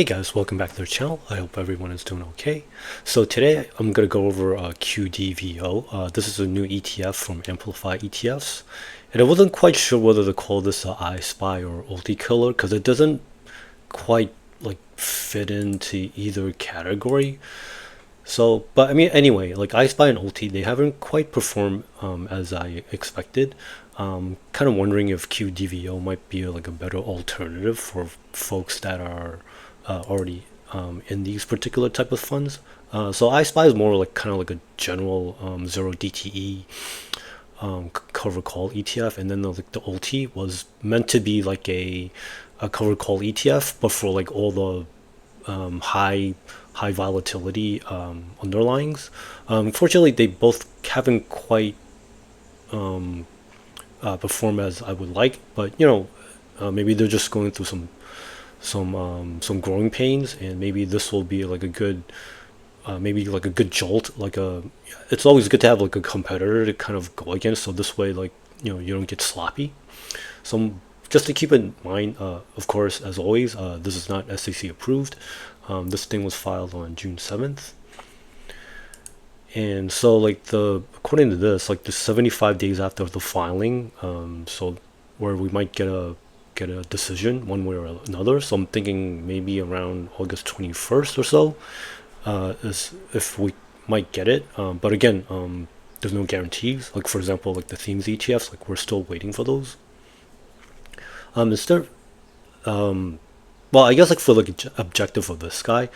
Hey guys, welcome back to the channel. I hope everyone is doing okay. So today I'm going to go over QVO. This is a new ETF from Amplify ETFs. And I wasn't quite sure whether to call this a ISPY or ULTY killer because it doesn't quite fit into either category. So, but I mean, anyway, like ISPY and ULTY, they haven't quite performed as I expected. Kind of wondering if QDVO might be like a better alternative for folks that are already in these particular type of funds. So ISPY is more like kind of like a general zero DTE cover call ETF, and then the ULTY was meant to be like a cover call ETF, but for like all the high volatility underlyings. Unfortunately, they both haven't quite perform as I would like, but maybe they're just going through some growing pains, and maybe this will be like a good maybe like a good jolt. It's always good to have like a competitor to kind of go against, so this way you don't get sloppy. So just to keep in mind, of course, as always, this is not SEC approved. This thing was filed on June 7th. And so according to this, like the 75 days after the filing, so where we might get a decision one way or another. So I'm thinking maybe around August 21st or so is if we might get it. But again, there's no guarantees. Like for example, like the themes ETFs, like we're still waiting for those. Instead, well, I guess like for like objective of this guy,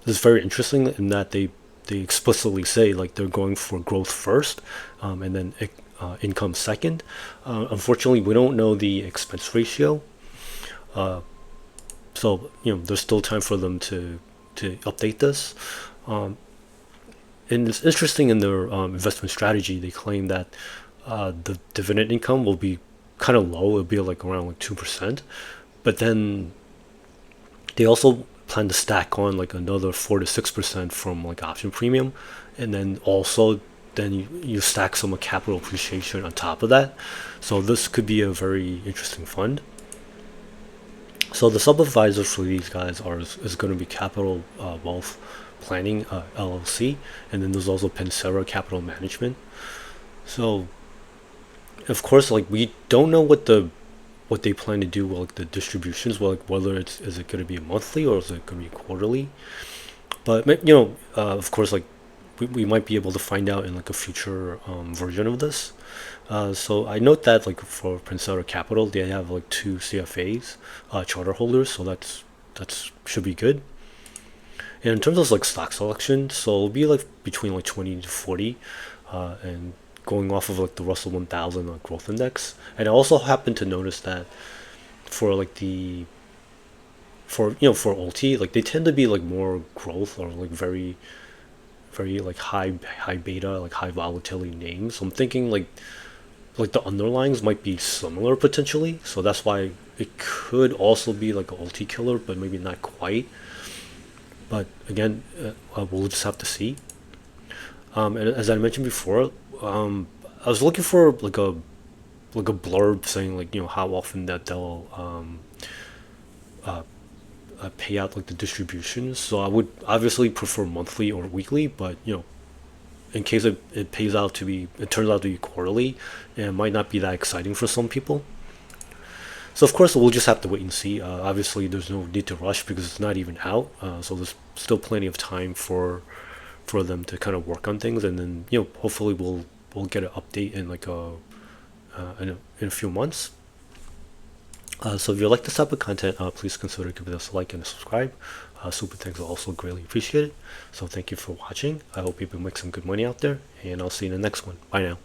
it's very interesting in that they explicitly say like they're going for growth first, and then income second. Unfortunately, we don't know the expense ratio, so there's still time for them to update this. And it's interesting in their investment strategy. They claim that the dividend income will be kind of low. It'll be like around like 2%, but then they also plan to stack on like another 4 to 6% from like option premium, and then also you stack some capital appreciation on top of that. So this could be a very interesting fund. So the supervisor for these guys is going to be Capital Wealth Planning LLC, and then there's also Pensera Capital Management. So of course, like we don't know what they plan to do with like the distributions, well, like whether is it going to be monthly or is it going to be quarterly. But of course, like we might be able to find out in like a future version of this. So I note that like for Pensera Capital, they have like 2 CFAs charter holders, so that's should be good. And in terms of like stock selection, so it'll be like between like 20 to 40, and going off of like the Russell 1000 growth index. And I also happen to notice that for like for ULTY, like they tend to be like more growth or like very like high beta, like high volatility names. So I'm thinking like the underlyings might be similar potentially, so that's why it could also be like a ULTY killer, but maybe not quite. But again, we'll just have to see. And as I mentioned before, I was looking for like a blurb saying like how often that they'll pay out like the distributions. So I would obviously prefer monthly or weekly, but in case it turns out to be quarterly, it might not be that exciting for some people. So of course we'll just have to wait and see. Obviously there's no need to rush because it's not even out, so there's still plenty of time for them to kind of work on things, and then hopefully we'll get an update in like in a few months. So if you like this type of content, please consider giving us a like and a subscribe. Super thanks are also greatly appreciated. So thank you for watching. I hope you can make some good money out there, and I'll see you in the next one. Bye now.